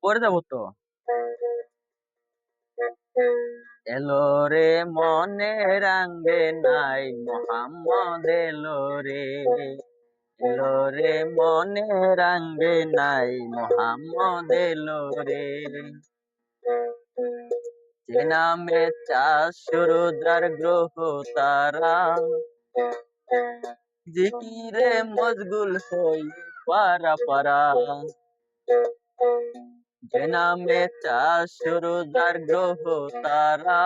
পরে যাবো তো। এলো রে মনে রাঙ্গে নাই মোহাম্মদ এলো রে, এলো রে মনে রাঙ্গে নাই মোহাম্মদ এলো রে। যে নামে চাষ শুরু যার গ্রহ তারা, জিকিরে মশগুল হই পারা পারা। যে নামে চাষ শুরু যার গ্রহ তারা,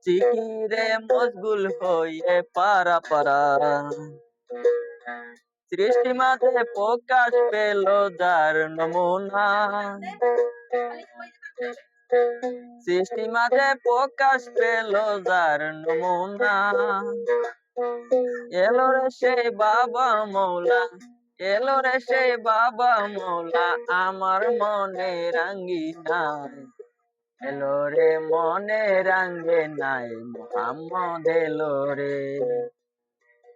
জিকিরে মশগুল হইয়ে পারা পারা। সৃষ্টি মাঝে প্রকাশ পেল যার নমুনা, সৃষ্টি মাঝে প্রকাশ পেল যার নমুনা। এলো রে সেই বাবা মৌলা, এলো রে সেই বাবা মৌলা আমার মনে রাঙ্গিনা। এলো রে মনে রাঙ্গে নাই মোহাম্মদ এলো রে।